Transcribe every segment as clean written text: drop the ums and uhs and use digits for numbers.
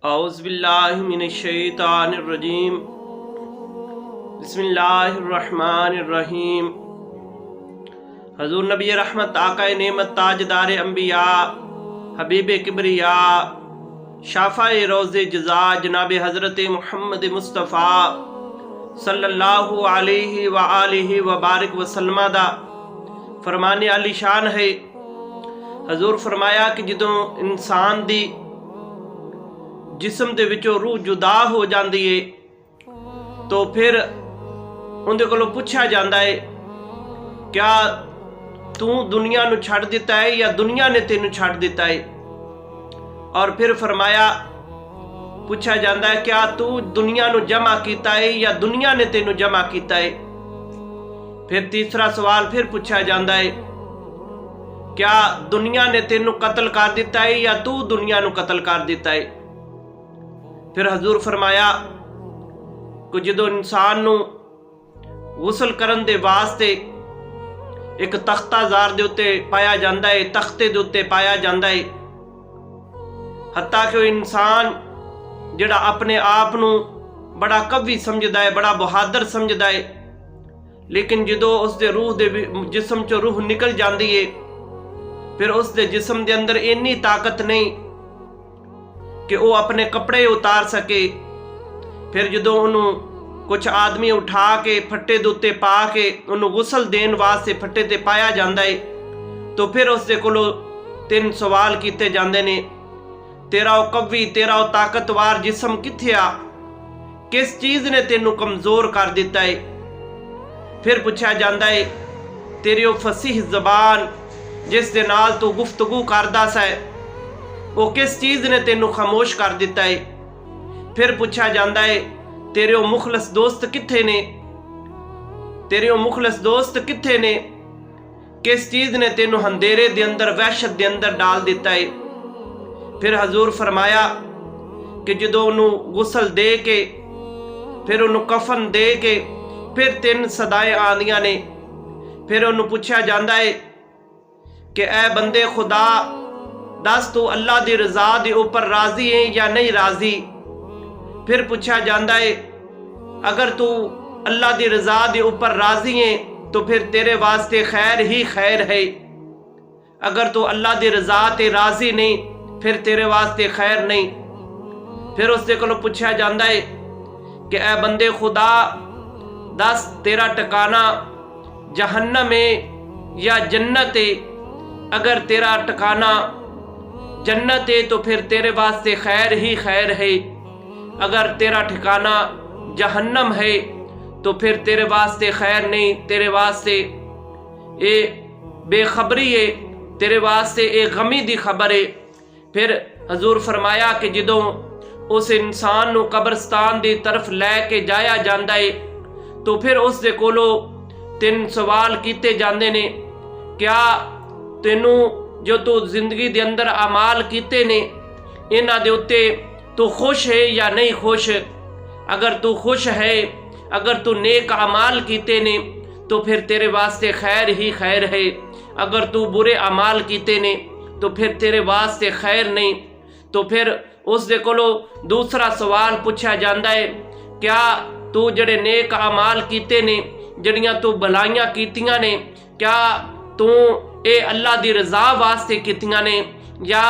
औज़ुबिल्लाहिमिनश्शैतानिर्रजीम बिस्मिल्लाहिर्रहमानिर्रहीम। हज़ूर नबी रहमत आक़ाए नेमत ताजदार अंबिया हबीब किबरिया शाफ़ाए रोज़े जज़ा जनाब हज़रत मुहम्मद मुस्तफ़ा सल्लल्लाहु अलैहि व आलिहि व बारिक वसल्लम दा फरमाने आली शान है। हज़ूर फरमाया कि जदों इंसान दी जिस्म दे विचों रूह जुदा हो जाती है तो फिर उनके कोलों पूछा जाता है, क्या तू दुनिया नू छड़ दिता है या दुनिया ने तेनू छड़ दिता है। और फिर फरमाया पूछा जाता है, क्या तू दुनिया नू जमा कीता है या दुनिया ने तेनू जमा कीता है। फिर तीसरा सवाल फिर पूछा जाता है, क्या दुनिया ने तेनू कत्ल कर दिता है या तू दुनिया नू कत्ल कर दिता है। फिर हजूर फरमाया कि जदों इंसान नू गुसल करन दे वास्ते एक तख्ता जार दे उत्ते पाया जाता है, तख्ते दे उत्ते पाया जाता है, हत्ता कि इंसान जिहड़ा अपने आप नू बड़ा कवि समझदा है, बड़ा बहादुर समझदा है, लेकिन जदों उसके रूह दे जिस्म चो रूह निकल जाती है फिर उसके जिस्म के अंदर इन्नी ताकत नहीं कि वो अपने कपड़े उतार सके। फिर जदों उन्होंने कुछ आदमी उठा के फट्टे दे उत्ते पा के उन्होंने गुसल देन वास्ते फट्टे ते पाया जाता है तो फिर उसके कोलों 3 सवाल किए जाते हैं, तेरा वो कवि तेरा वो ताकतवर जिस्म कित्थे आ, किस चीज़ ने तेनू कमज़ोर कर दिता है। फिर पूछा जाता है, तेरी वो फसीह जबान जिस दे नाल तू गुफ्तगू करदा सा वो किस चीज़ ने तेनू खामोश कर दिता है। फिर पूछा जाता है, तेरे वो मुखलस दोस्त कित्थे ने, तेरे वो मुखलस दोस्त कित्थे ने, किस चीज़ ने तेनू अंधेरे दे अंदर वहशत दे अंदर डाल दिता है। फिर हजूर फरमाया कि जदों उन्होंने गुसल दे के फिर उन्होंने कफन दे के फिर 3 सदाएं आंदियां ने। फिर उन्होंने पूछा जाता है कि ऐ बंदे खुदा दस तू अल्लाह दी रजा दे ऊपर राजी है या नहीं राजी। फिर पूछा जाता है, अगर तू अल्लाह दी रजा दे ऊपर राजी है तो फिर तेरे वास्ते खैर ही खैर है, अगर तू अल्लाह दी रजा ते राजी नहीं फिर तेरे वास्ते खैर नहीं। फिर उससे को पूछा जाता है कि ऐ बंदे खुदा दस तेरा ठिकाना जहन्नम है या जन्नत है, अगर तेरा ठिकाना जन्नत है तो फिर तेरे वास्ते खैर ही खैर है, अगर तेरा ठिकाना जहन्नम है तो फिर तेरे वास्ते खैर नहीं, तेरे वास्ते ये बेखबरी है, तेरे वास्ते ये गमी दी खबर है। फिर हजूर फरमाया कि जदों उस इंसान नू कब्रस्तान दी तरफ लैके जाया जाता है तो फिर उसके कोलों 3 सवाल किए जाते ने, क्या तेनू जो तू जिंदगी दे अंदर अमाल कीते ने इन्हां दे उत्ते तू खुश है या नहीं खुश। अगर तू खुश है, अगर तू नेक अमाल कीते ने तो फिर तेरे वास्ते खैर ही खैर है, अगर तू बुरे अमाल कीते ने तो फिर तेरे वास्ते खैर नहीं। तो फिर उस दे कोलों दूसरा सवाल पूछा जाता है, क्या तू जड़े नेक अमाल कीते ने जड़ियां तू भलाइयां कीतियां ने क्या तू ये अल्लाह दी रजा वास्ते कीतियां ने या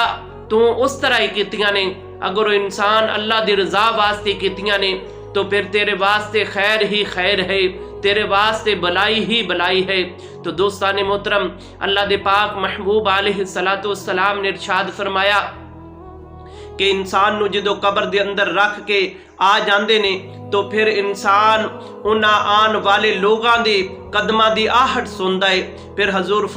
तू उस तरह ही कीतियां ने। अगर वो इंसान अल्लाह दी रजा वास्ते कीतियां ने तो फिर तेरे वास्ते खैर ही खैर है, तेरे वास्ते भलाई ही भलाई है। तो दोस्तान मोहतरम, अल्लाह दे पाक महबूब अलैहिस्सलातु वस्सलाम ने इरशाद फरमाया कि इंसान नू जदों कब्र दे अंदर रख के आ जाते ने तो फिर इंसान उन्हां आने वाले लोगों के कदमां दी आहट सुनता है। फिर हजूर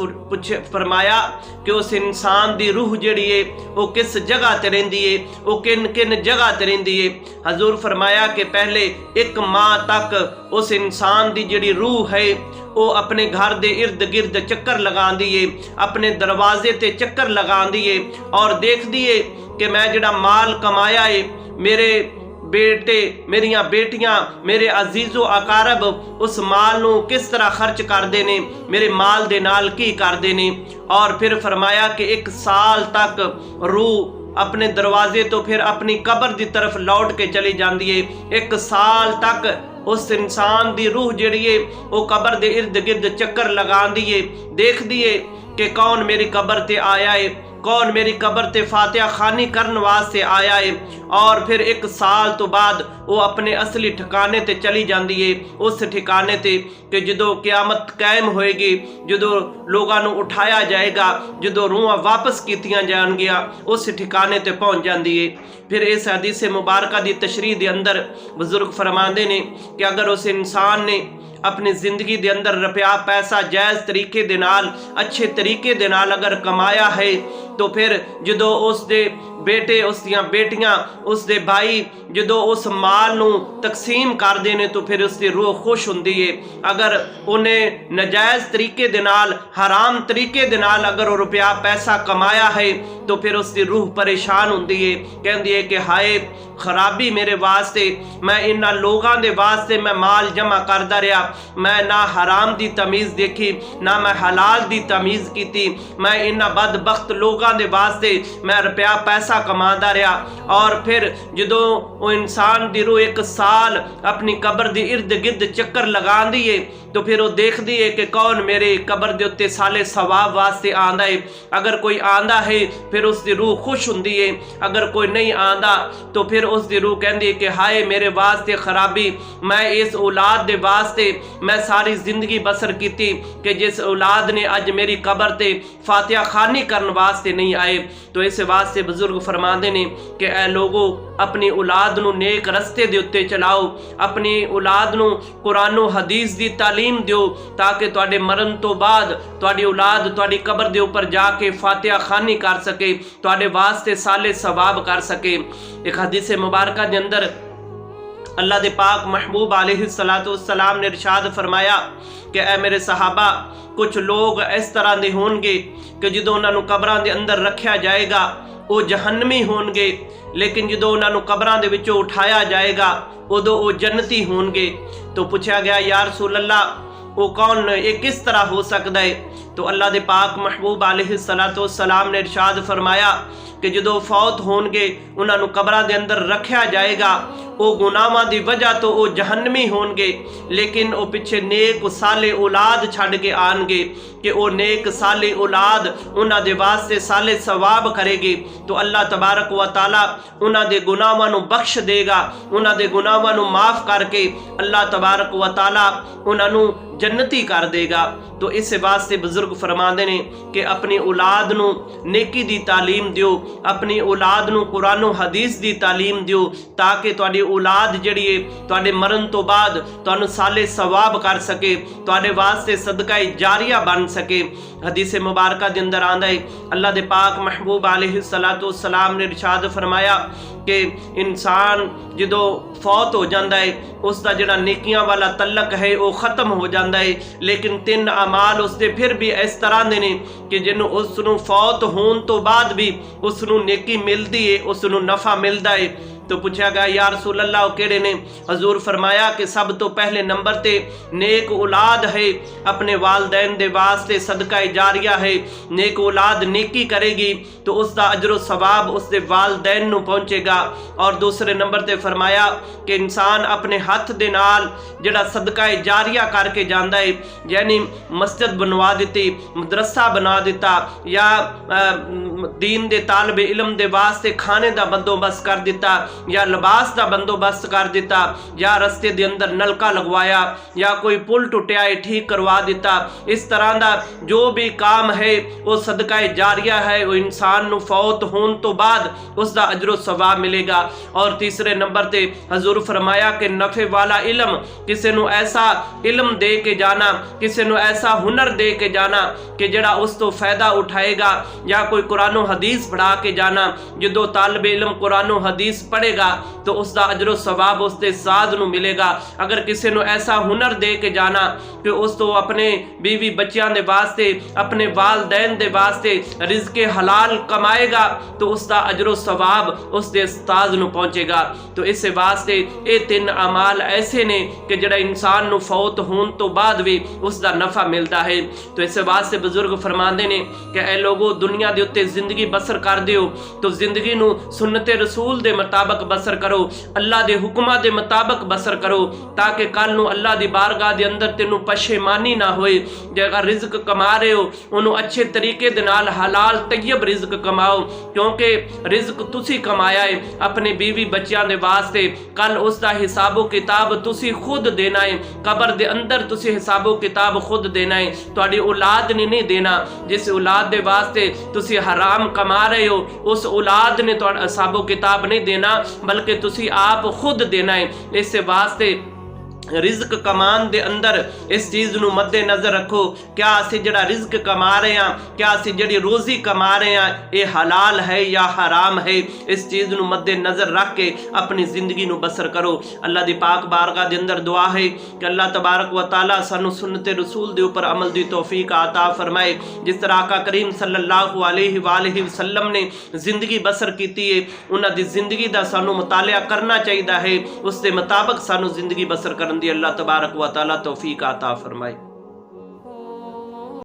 फरमाया कि उस इंसान दी रूह जिहड़ी है वो किस जगह ते रहिंदी है, वो किन किन जगह ते रहिंदी है। हजूर फरमाया कि पहले 1 माह तक उस इंसान दी जिहड़ी रूह है वो अपने घर दे इर्द गिर्द चक्कर लगांदी है, अपने दरवाजे ते चक्कर लगांदी है और देखदी है कि मैं जिहड़ा माल कमाया है, मेरे बेटे मेरिया बेटियां मेरे अजीजो अकारब उस माल नू किस तरह खर्च करते ने, मेरे माल दे नाल की करते ने। और फिर फरमाया कि 1 साल तक रूह अपने दरवाजे तो फिर अपनी कबर की तरफ लौट के चली जाती है। 1 साल तक उस इंसान की रूह जिहड़ी है वो कबर के इर्द गिर्द चक्कर लगांदी है, देखदी है कि कौन मेरी कबर ते आया है, कौन मेरी कबर ते फातिहा खानी करने वास्ते आया है। और फिर 1 साल तो बाद वो अपने असली ठिकाने ते चली जाती है, उस ठिकाने ते कि जदों क़यामत कायम होएगी, जदों लोगों को उठाया जाएगा, जदों रूहां वापस कीतियां जाएंगियां, उस ठिकाने ते पहुँच जाती है। फिर इस हदीस मुबारक की तशरीह के अंदर बुजुर्ग फरमाते ने कि अगर उस इंसान ने अपनी जिंदगी के अंदर रुपया पैसा जायज़ तरीके दे नाल अच्छे तरीके दे नाल अगर कमाया है, तो फिर जदों उसके बेटे उसदियां बेटियां उसके भाई जदों उस माल नूं तकसीम करते हैं तो फिर उसकी रूह खुश होंदी है। अगर उन्हें नजायज़ तरीके दे नाल हराम तरीके दे नाल अगर वो रुपया पैसा कमाया है तो फिर उसकी रूह परेशान होंदी है, कहती है कि हाय खराबी मेरे वास्ते, मैं इन्हां लोगों के वास्ते मैं माल जमा करता रहा, मैं ना हराम की तमीज़ देखी ना मैं हलाल की तमीज़ की, मैं इन्हां बदबख्त लोगों के वास्ते मैं रुपया पैसा कमाता रहा। और फिर जदों वो इंसान की रूह 1 साल अपनी कबर के इर्द गिर्द चक्कर लगांदी है तो फिर वो देखती है कि कौन मेरे कबर के उत्ते साले सवाब वास्ते आंदा है। अगर कोई आंदा है फिर उसकी रूह खुश होंदी है, अगर कोई नहीं आंदा तो फिर उसकी रूह कहती है कि हाय मेरे वास्ते खराबी, मैं इस औलाद के वास्ते मैं सारी जिंदगी बसर की कि जिस औलाद ने अज मेरी कबर ते फातिहा खानी करने वास्ते नहीं आए। तो इस वास्ते बुजुर्ग फरमाते ने कि ऐ लोगो अपनी औलाद नूं नेक रस्ते दे उत्ते चलाओ, अपनी औलाद नूं कुरान व हदीस की तालीम दिओ ताकि तुहाडे मरण तो बाद तुहाडी औलाद तुहाडी कबर दे उपर जाके फातिहा खानी कर सके, तुहाडे वास्ते साले सवाब कर सके। एक हदीस मुबारक के अंदर अल्लाह दे पाक महबूब अलैहिस्सलाम ने इरशाद फरमाया कि ऐ मेरे सहाबा, कुछ लोग इस तरह दे होणगे कि जदों उन्होंने कबरां दे अंदर रखा जाएगा वो जहन्नमी होणगे, लेकिन जदों उन्होंने कबरां दे विचों उठाया जाएगा उदों वो जन्नती होणगे। तो पूछा गया या रसूल अल्लाह वो कौन, ये किस तरह हो सकता है? तो अल्लाह दे पाक महबूब अलैहिस्सलाम ने इरशाद फरमाया कि जदों फौत होणगे उन्होंने कबरां दे अंदर रखा जाएगा, वो गुनाहां दी वजह तो वो जहन्नमी होणगे, लेकिन वो पिछे नेक साले औलाद छड़ के आएंगे कि वो नेक साले औलाद उन्हां दे वास्ते साले सवाब करेगी। तो अल्लाह तबारक व तआला उन्हां दे गुनाहां नूं बख्श देगा, उन्हां दे गुनाहां नूं माफ़ करके अल्लाह तबारक व तआला उन्हां नूं जन्नती कर देगा। तो इस वास्ते बुजुर्ग फरमाते ने कि अपनी औलाद नूं नेकी दी तालीम दिओ, अपनी औलाद नूं कुरान व हदीस दी तालीम दिओ ताकि तुहाडी औलाद जिहड़ी है तुहाडे मरण तो बाद तुहानूं साले सवाब कर सके, तुहाडे वास्ते सदका जारिया बन सके। हदीस मुबारक के अंदर आंदा है अल्लाह दे पाक महबूब अलैहिस्सलाम ने इरशाद फरमाया कि इंसान जदों फौत हो जाता है उसका जिहड़ा नेकियां वाला तलक है वो ख़त्म हो जाता है, लेकिन 3 अमाल उसके फिर भी इस तरह के ने कि जिन्हों उसनूं फौत होने तो बाद भी उसनूं नेकी मिलती है, उसनूं नफ़ा मिलता है। तो पूछा गया या रसूल अल्लाह केड़े ने? हजूर फरमाया कि सब तो पहले नंबर ते नेक औलाद है, अपने वालदैन दे वास्ते सदका जारिया है, नेक औलाद नेकी करेगी तो उसका अजर सवाब उसके वालदैन नूं पहुँचेगा। और दूसरे नंबर ते फरमाया कि इंसान अपने हथ दे नाल जिहड़ा सदका जारिया करके जाता है, यानी मस्जिद बनवा दी, मदरसा बना दिता, या दीन दे तालिब इलम दे वास्ते खाने का बंदोबस्त कर दिता, या लिबास का बंदोबस्त कर दिता, या रस्ते दे अंदर नलका लगवाया, या कोई पुल टुटिया है ठीक करवा दिता। इस तरह का जो भी काम है वो सदका जारिया है, वो इंसान नूं फौत होने तो बाद उसका अजर सवाब मिलेगा। और तीसरे नंबर ते हजूर फरमाया कि नफ़े वाला इलम, किसी नूं ऐसा इलम दे के जाना, किसी नूं ऐसा हुनर दे के जाना कि जिहड़ा उस तो फायदा उठाएगा, या कोई कुरान हदीस पढ़ा के जाना। जदों तालिब इलम कुरान हदीस पढ़े ਕਰੇਗਾ तो उसका अजरो सवाब उसके साध ਨੂੰ मिलेगा। अगर किसी ਨੂੰ ऐसा हुनर दे के जाना कि उस तो अपने बीवी बच्चों के वास्ते अपने वालदैन के वास्ते रिज़्क़ हलाल कमाएगा तो उसका अजरो सवाब उसके उस्ताद ਨੂੰ पहुँचेगा। तो इस वास्ते ये 3 अमाल ऐसे ने कि जड़ा इंसान ਨੂੰ फौत होने तो बाद भी उसका नफ़ा मिलता है। तो इस वास्ते बुजुर्ग फरमाते ने कि ए लोगो दुनिया के उत्ते जिंदगी बसर कर दियो तो जिंदगी नू सुन्नते रसूल दे मुताबिक बसर करो, अल्लाह दे हुक्मां दे मुताबिक बसर करो ताकि कल नू अल्लाह दी बारगाह दे अंदर तेनू पशेमानी ना होए। जे अगर रिज़्क कमा रहे हो उन्होंने अच्छे तरीके दे नाल हलाल तैयब रिज़्क कमाओ क्योंकि रिज़्क तुसी कमाया है अपने बीवी बच्चों के वास्ते, कल उसका हिसाबो किताब तुसी खुद देना है। कबर दे अंदर तुसी हिसाबो किताब खुद देना है, तुहाडी औलाद ने नहीं देना। जिस औलाद दे वास्ते तुसी हराम कमा रहे हो उस औलाद ने तुहाडा हिसाबो किताब नहीं देना बल्कि तुसी आप खुद देना है। इस वास्ते रिज़्क कमान दे अंदर इस चीज़ नू मद्दे नज़र रखो, क्या असी जड़ा रिज़्क कमा रहे हैं, क्या असी जड़ी रोज़ी कमा रहे हैं ये हलाल है या हराम है, इस चीज़ नू मद्दे नज़र रख के अपनी ज़िंदगी नू बसर करो। अल्लाह दी पाक बारगाह दे अंदर दुआ है कि अल्लाह तबारक व तआला सानू सुन्नते रसूल दे ऊपर अमल दी तौफीक अता फरमाए। जिस तरह आका करीम सल्लल्लाहु अलैहि वसल्लम ने ज़िंदगी बसर की है उन्हां दी ज़िंदगी दा सानू मुतालिया करना चाहिए है, उसके मुताबिक सानू ज़िंदगी बसर करने दी अल्लाह तबारक व तआला तौफीक अता फरमाए।